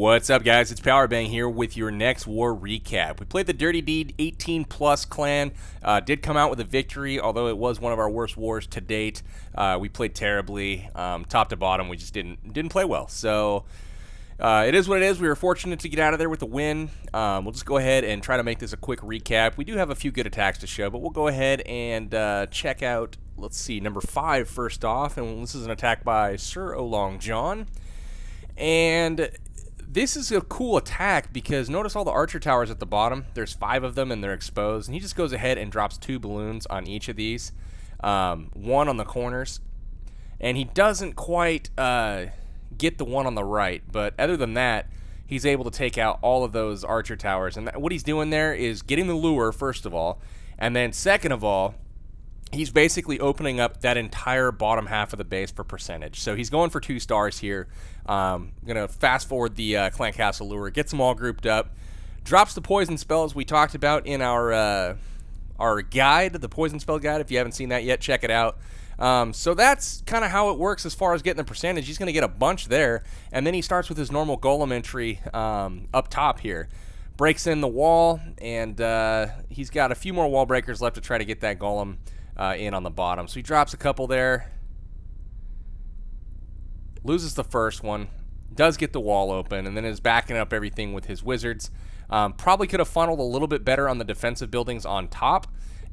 What's up, guys? It's Powerbang here with your next war recap. We played the Dirty Deed 18 Plus clan. Did come out with a victory, although it was one of our worst wars to date. We played terribly, top to bottom. We just didn't play well. So it is what it is. We were fortunate to get out of there with a win. We'll just go ahead and try to make this a quick recap. We do have a few good attacks to show, but we'll go ahead and check out. Let's see, number 5 first off, and this is an attack by Siralongjohn. And this is a cool attack because notice all the archer towers at the bottom. There's 5 of them and they're exposed. And he just goes ahead and drops 2 balloons on each of these. 1 on the corners. And he doesn't quite get the one on the right. But other than that, he's able to take out all of those archer towers. And what he's doing there is getting the lure, first of all. And then second of all, he's basically opening up that entire bottom half of the base for percentage. So he's going for 2 stars here. Going to fast forward the Clan Castle lure, gets them all grouped up, drops the poison spells we talked about in our guide, the poison spell guide. If you haven't seen that yet, check it out. So that's kind of how it works as far as getting the percentage. He's going to get a bunch there, and then he starts with his normal golem entry up top here. Breaks in the wall, and he's got a few more wall breakers left to try to get that golem in on the bottom. So he drops a couple there. Loses the first one, does get the wall open, and then is backing up everything with his wizards. Probably could have funneled a little bit better on the defensive buildings on top,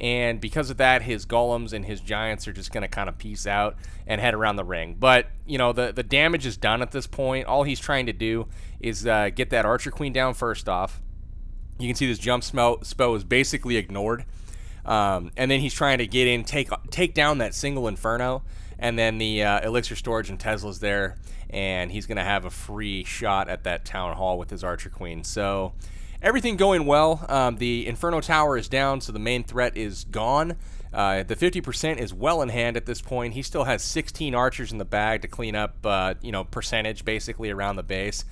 and because of that, his golems and his giants are just going to kind of peace out and head around the ring. But, you know, the damage is done at this point. All he's trying to do is get that archer queen down first off. You can see this jump spell is basically ignored. And then he's trying to get in, take down that single inferno. And then the elixir storage and Tesla's there, and he's going to have a free shot at that town hall with his archer queen. So everything going well. The inferno tower is down, so the main threat is gone. The 50% is well in hand at this point. He still has 16 archers in the bag to clean up, percentage basically around the base.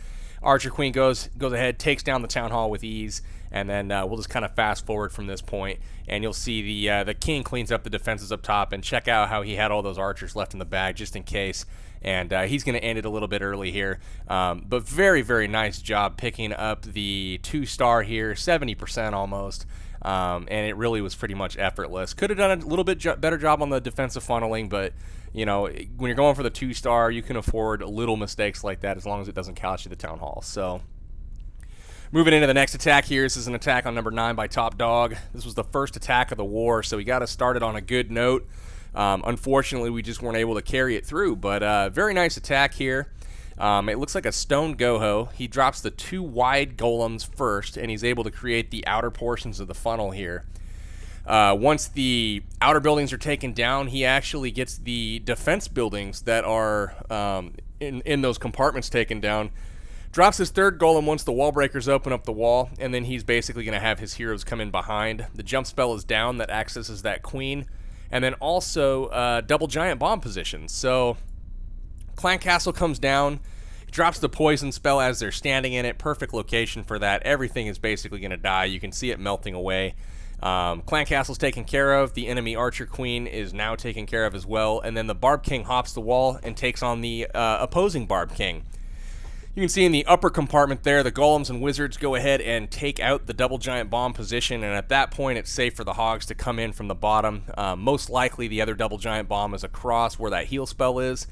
Archer queen goes ahead, takes down the town hall with ease, and then we'll just kind of fast forward from this point, and you'll see the king cleans up the defenses up top, and check out how he had all those archers left in the bag just in case, and he's going to end it a little bit early here. But very, very nice job picking up the 2-star here, 70% almost. And it really was pretty much effortless. Could have done a little bit better job on the defensive funneling, but you know, when you're going for the 2-star, you can afford little mistakes like that as long as it doesn't cost you the town hall. So moving into the next attack here, this is an attack on number 9 by TopDog. This was the first attack of the war, so we got to start it on a good note. Unfortunately, we just weren't able to carry it through, but very nice attack here. It looks like a stone goho. He drops the 2 wide golems first, and he's able to create the outer portions of the funnel here. Once the outer buildings are taken down, he actually gets the defense buildings that are in those compartments taken down. Drops his 3rd golem once the wall breakers open up the wall, and then he's basically going to have his heroes come in behind. The jump spell is down that accesses that queen, and then also double giant bomb position. So Clan Castle comes down, drops the poison spell as they're standing in it. Perfect location for that. Everything is basically going to die. You can see it melting away. Clan Castle's taken care of. The enemy archer queen is now taken care of as well. And then the Barb King hops the wall and takes on the opposing Barb King. You can see in the upper compartment there, the golems and wizards go ahead and take out the double giant bomb position. And at that point, it's safe for the hogs to come in from the bottom. Most likely, the other double giant bomb is across where that heal spell is.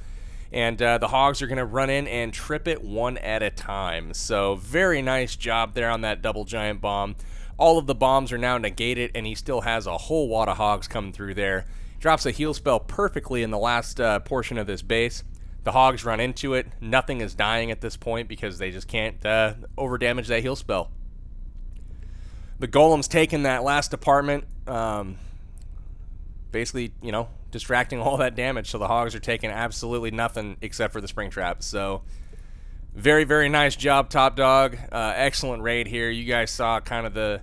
And the hogs are going to run in and trip it one at a time. So very nice job there on that double giant bomb. All of the bombs are now negated, and he still has a whole wad of hogs coming through there. Drops a heal spell perfectly in the last portion of this base. The hogs run into it. Nothing is dying at this point because they just can't over-damage that heal spell. The golem's taking that last apartment, basically, you know, distracting all that damage, so the hogs are taking absolutely nothing except for the spring trap. So very, very nice job, TopDog. Excellent raid here. You guys saw kind of the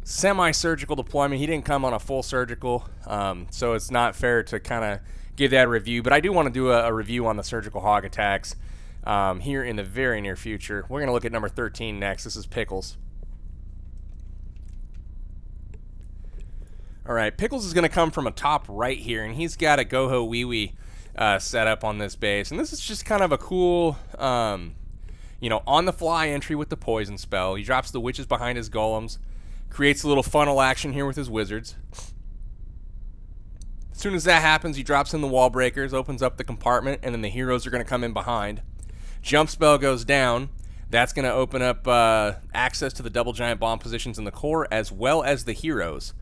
semi-surgical deployment. He didn't come on a full surgical, so it's not fair to kind of give that a review, but I do want to do a review on the surgical hog attacks here in the very near future. We're going to look at number 13 next. This is Pickles. All right, Pickles is going to come from a top right here, and he's got a Goho Wee Wee set up on this base. And this is just kind of a cool on the fly entry with the poison spell. He drops the witches behind his golems, creates a little funnel action here with his wizards. As soon as that happens, he drops in the wall breakers, opens up the compartment, and then the heroes are going to come in behind. Jump spell goes down. That's going to open up access to the double giant bomb positions in the core, as well as the heroes.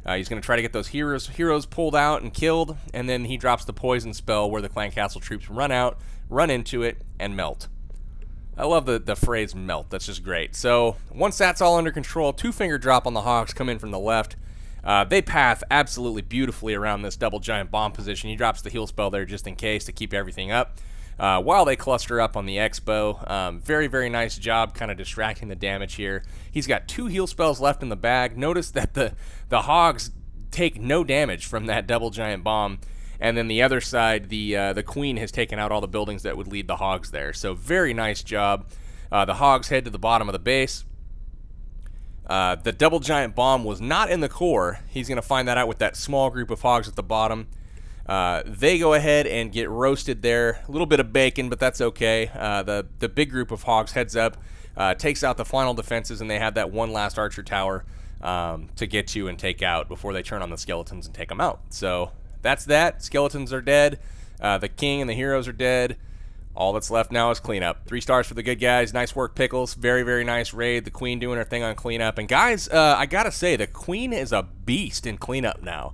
He's going to try to get those heroes pulled out and killed, and then he drops the poison spell where the clan castle troops run into it, and melt. I love the phrase melt. That's just great. So once that's all under control, two-finger drop on the Hogs come in from the left. They path absolutely beautifully around this double giant bomb position. He drops the heal spell there just in case to keep everything up. While they cluster up on the Expo. Very, very nice job kind of distracting the damage here. He's got 2 heal spells left in the bag. Notice that the Hogs take no damage from that double giant bomb. And then the other side, the Queen has taken out all the buildings that would lead the Hogs there. So very nice job. The Hogs head to the bottom of the base. The double giant bomb was not in the core. He's going to find that out with that small group of Hogs at the bottom. They go ahead and get roasted there. A little bit of bacon, but that's okay. The big group of Hogs heads up, takes out the final defenses, and they have that one last archer tower to get to and take out before they turn on the skeletons and take them out. So that's that. Skeletons are dead. The king and the heroes are dead. All that's left now is cleanup. 3 stars for the good guys. Nice work, Pickles. Very, very nice raid. The Queen doing her thing on cleanup. And guys, I gotta say, the Queen is a beast in cleanup now.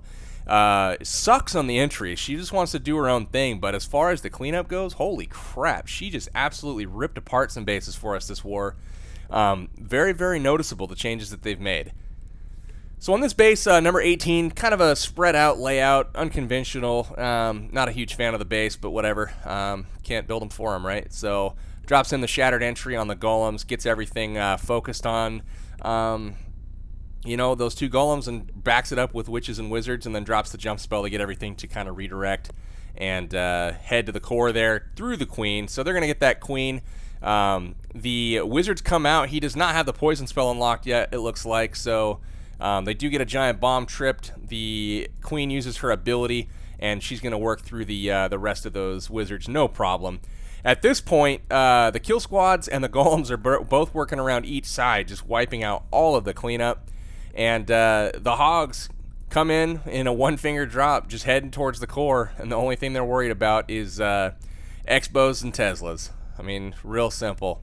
Sucks on the entry. She just wants to do her own thing, but as far as the cleanup goes, holy crap, she just absolutely ripped apart some bases for us this war. Very, very noticeable, the changes that they've made. So on this base, number 18, kind of a spread out layout, unconventional. Not a huge fan of the base, but whatever. Can't build them for him, right? So drops in the shattered entry on the golems, gets everything focused on those 2 golems, and backs it up with witches and wizards, and then drops the jump spell to get everything to kind of redirect and head to the core there through the Queen. So they're going to get that Queen. The wizards come out. He does not have the poison spell unlocked yet, it looks like, so they do get a giant bomb tripped. The Queen uses her ability, and she's going to work through the rest of those wizards, no problem. At this point, the kill squads and the golems are both working around each side, just wiping out all of the cleanup. And the Hogs come in a one-finger drop, just heading towards the core, and the only thing they're worried about is Expos and Teslas. I mean, real simple.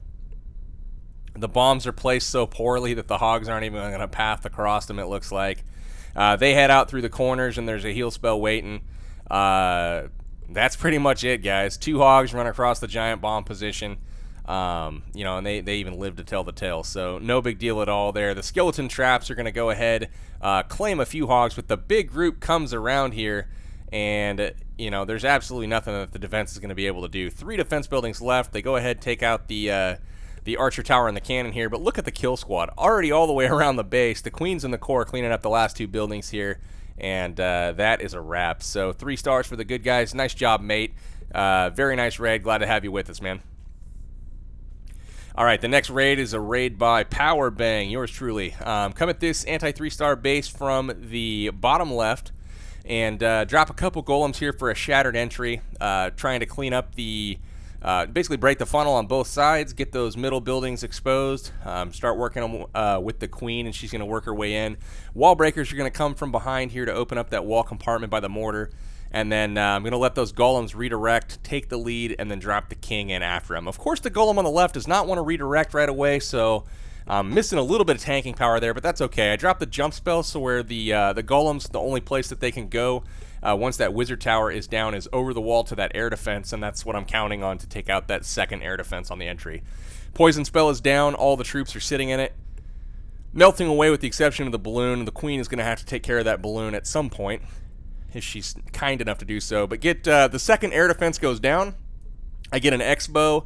The bombs are placed so poorly that the Hogs aren't even going to path across them, it looks like. They head out through the corners, and there's a heal spell waiting. That's pretty much it, guys. 2 Hogs run across the giant bomb position. And they even live to tell the tale, so no big deal at all there. The skeleton traps are going to go ahead, claim a few Hogs, but the big group comes around here, and there's absolutely nothing that the defense is going to be able to do. 3 defense buildings left. They go ahead, take out the archer tower and the cannon here, but look at the kill squad already all the way around the base. The Queen's in the core cleaning up the last 2 buildings here, and that is a wrap. So 3 stars for the good guys. Nice job, mate. Very nice raid. Glad to have you with us, man. All right, the next raid is a raid by Powerbang, yours truly. Come at this anti-3-star base from the bottom left and drop a couple golems here for a shattered entry, trying to clean up basically break the funnel on both sides, get those middle buildings exposed, start working with the Queen, and she's going to work her way in. Wall breakers are going to come from behind here to open up that wall compartment by the mortar. And then I'm going to let those golems redirect, take the lead, and then drop the king in after him. Of course, the golem on the left does not want to redirect right away, so I'm missing a little bit of tanking power there, but that's okay. I dropped the jump spell, so where the golems, the only place that they can go once that wizard tower is down is over the wall to that air defense, and that's what I'm counting on to take out that second air defense on the entry. Poison spell is down. All the troops are sitting in it, melting away with the exception of the balloon. The Queen is going to have to take care of that balloon at some point, if she's kind enough to do so. But get the second air defense goes down. I get an Expo,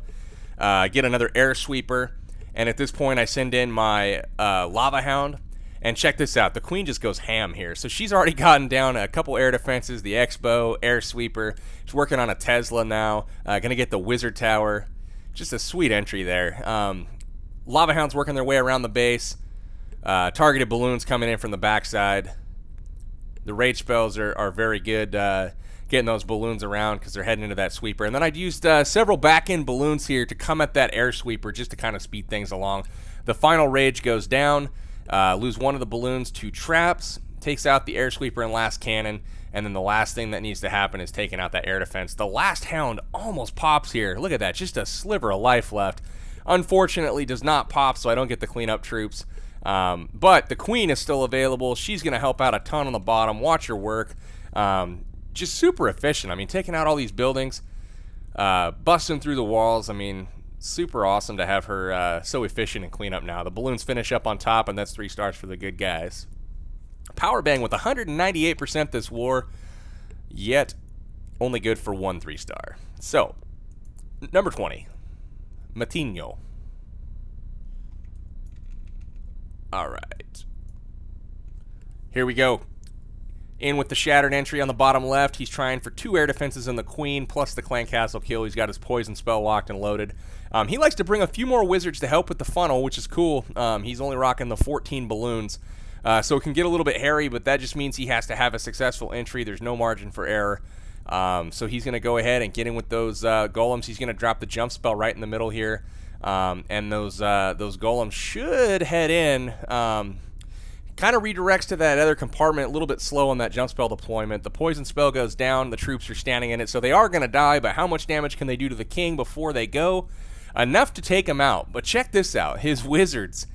get another air sweeper, and at this point I send in my lava hound. And check this out, the Queen just goes ham here. So she's already gotten down a couple air defenses, the Expo, air sweeper. She's working on a Tesla now, gonna get the wizard tower. Just a sweet entry there. Lava hounds working their way around the base. Targeted balloons coming in from the backside. the rage spells are very good, getting those balloons around because they're heading into that sweeper. And then I'd used several back-end balloons here to come at that air sweeper just to kind of speed things along. The final rage goes down, lose one of the balloons to traps, takes out the air sweeper and last cannon, and then the last thing that needs to happen is taking out that air defense. The last hound almost pops here. Look at that, just a sliver of life left. Unfortunately does not pop, so I don't get the cleanup troops. But the queen is still available. She's going to help out a ton on the bottom. Watch her work. Just super efficient. I mean, taking out all these buildings, busting through the walls. I mean, super awesome to have her so efficient in cleanup now. The balloons finish up on top, and that's 3 stars for the good guys. Powerbang with 198% this war, yet only good for 1 3-star. So, number 20, Mattino. All right. Here we go. In with the shattered entry on the bottom left. He's trying for 2 air defenses in the queen, plus the clan castle kill. He's got his poison spell locked and loaded. He likes to bring a few more wizards to help with the funnel, which is cool. He's only rocking the 14 balloons. So it can get a little bit hairy, but that just means he has to have a successful entry. There's no margin for error. So he's going to go ahead and get in with those golems. He's going to drop the jump spell right in the middle here. And those golems should head in. Kind of redirects to that other compartment, a little bit slow on that jump spell deployment. The poison spell goes down. The troops are standing in it, so they are going to die, but how much damage can they do to the king before they go? Enough to take him out. But check this out. His wizards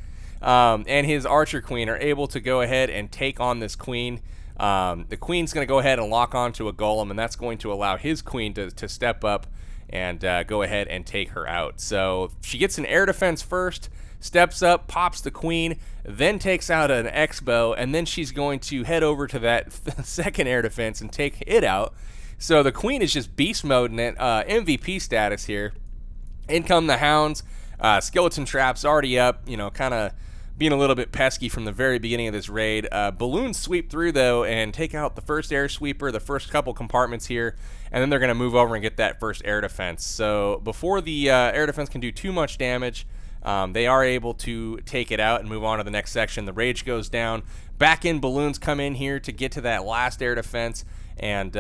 and his archer queen are able to go ahead and take on this queen. The queen's going to go ahead and lock onto a golem, and that's going to allow his queen to step up and go ahead and take her out. So she gets an air defense first, steps up, pops the queen, then takes out an X-bow, and then she's going to head over to that second air defense and take it out. So the queen is just beast moding it, MVP status here. In come the hounds, skeleton traps already up, you know, kind of being a little bit pesky from the very beginning of this raid. Balloons sweep through, though, and take out the first air sweeper, the first couple compartments here, and then they're going to move over and get that first air defense. So before the air defense can do too much damage, they are able to take it out and move on to the next section. The rage goes down. Back in balloons come in here to get to that last air defense, and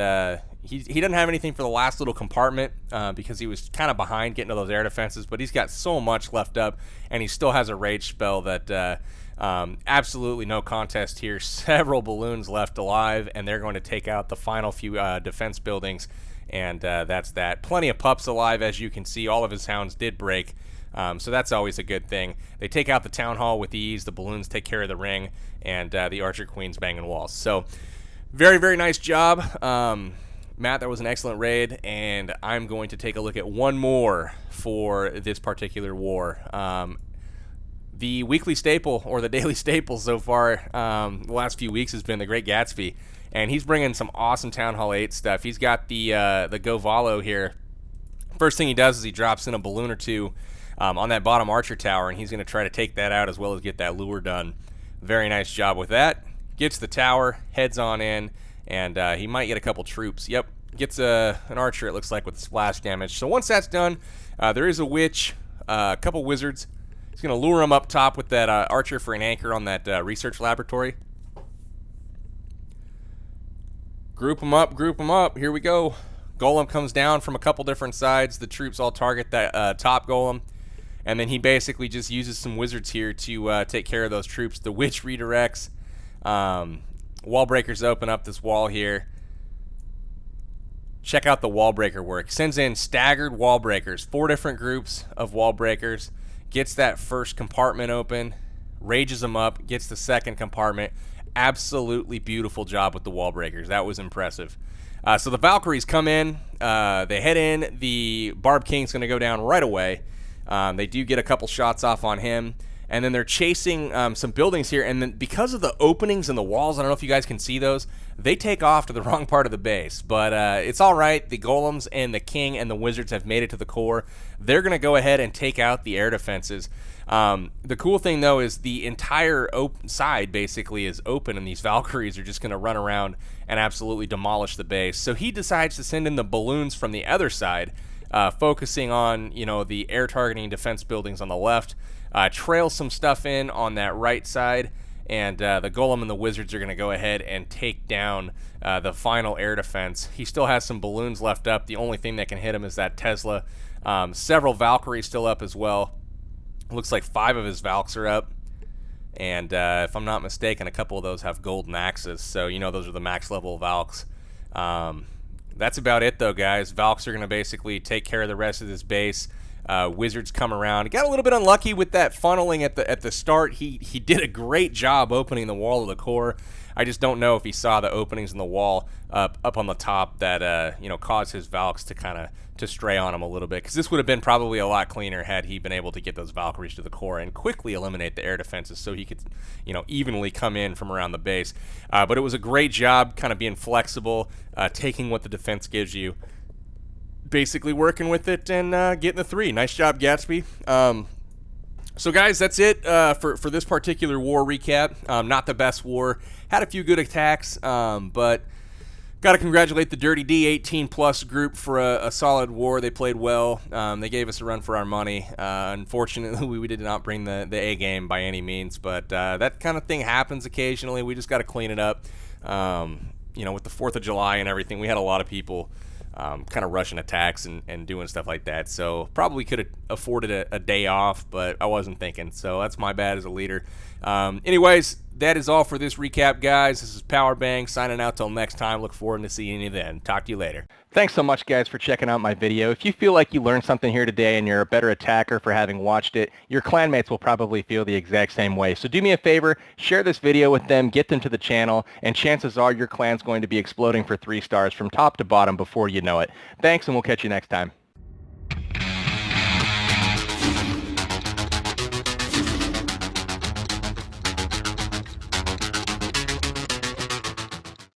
he doesn't have anything for the last little compartment because he was kind of behind getting to those air defenses, but he's got so much left up, and he still has a rage spell that absolutely no contest here. Several balloons left alive, and they're going to take out the final few defense buildings, and that's that. Plenty of pups alive, as you can see. All of his hounds did break, so that's always a good thing. They take out the town hall with ease. The balloons take care of the ring, and the archer queen's banging walls. So very, very nice job. Matt, that was an excellent raid, and I'm going to take a look at one more for this particular war. The weekly staple, or the daily staple so far the last few weeks has been the Greatgatsby, and he's bringing some awesome Town Hall 8 stuff. He's got the Govalo here. First thing he does is he drops in a balloon or two on that bottom archer tower, and he's going to try to take that out as well as get that lure done. Very nice job with that. Gets the tower, heads on in, and he might get a couple troops. Yep, gets an archer, it looks like, with splash damage. So once that's done, there is a witch, a couple wizards. He's going to lure them up top with that archer for an anchor on that research laboratory. Group them up, group them up. Here we go. Golem comes down from a couple different sides. The troops all target that top golem. And then he basically just uses some wizards here to take care of those troops. The witch redirects. Wall breakers open up this wall here. Check out the wall breaker work. Sends in staggered wall breakers. 4 different groups of wall breakers. Gets that first compartment open. Rages them up. Gets the second compartment. Absolutely beautiful job with the wall breakers. That was impressive. So the Valkyries come in. They head in. The Barb King's going to go down right away. They do get a couple shots off on him. And then they're chasing some buildings here. And then because of the openings in the walls, I don't know if you guys can see those, they take off to the wrong part of the base. But it's all right. The golems and the king and the wizards have made it to the core. They're going to go ahead and take out the air defenses. The cool thing, though, is the entire side basically is open, and these Valkyries are just going to run around and absolutely demolish the base. So he decides to send in the balloons from the other side, focusing on, you know, the air targeting defense buildings on the left. Trail some stuff in on that right side, and the Golem and the Wizards are going to go ahead and take down the final air defense. He still has some balloons left up. The only thing that can hit him is that Tesla. Several Valkyries still up as well. Looks like 5 of his Valks are up. And if I'm not mistaken, a couple of those have golden axes. So, you know, those are the max level Valks. That's about it, though, guys. Valks are going to basically take care of the rest of this base. Wizards come around. He got a little bit unlucky with that funneling at the start. He did a great job opening the wall of the core. I just don't know if he saw the openings in the wall up on the top that you know, caused his Valks to kind of to stray on him a little bit, because this would have been probably a lot cleaner had he been able to get those Valkyries to the core and quickly eliminate the air defenses so he could, you know, evenly come in from around the base. But it was a great job kind of being flexible, taking what the defense gives you, basically working with it and getting the 3. Nice job, Gatsby. So guys, that's it for this particular war recap. Not the best war. Had a few good attacks, but got to congratulate the Dirty D 18 plus group for a solid war. They played well. They gave us a run for our money. Unfortunately, we did not bring the A game by any means, but that kind of thing happens occasionally. We just got to clean it up. You know, with the 4th of July and everything, we had a lot of people kind of rushing attacks and doing stuff like that. So probably could have afforded a day off, but I wasn't thinking. So that's my bad as a leader. Anyways, that is all for this recap, guys. This is Powerbang signing out till next time. Look forward to seeing you then. Talk to you later. Thanks so much, guys, for checking out my video. If you feel like you learned something here today and you're a better attacker for having watched it, your clanmates will probably feel the exact same way. So do me a favor, share this video with them, get them to the channel, and chances are your clan's going to be exploding for 3 stars from top to bottom before you know it. Thanks, and we'll catch you next time.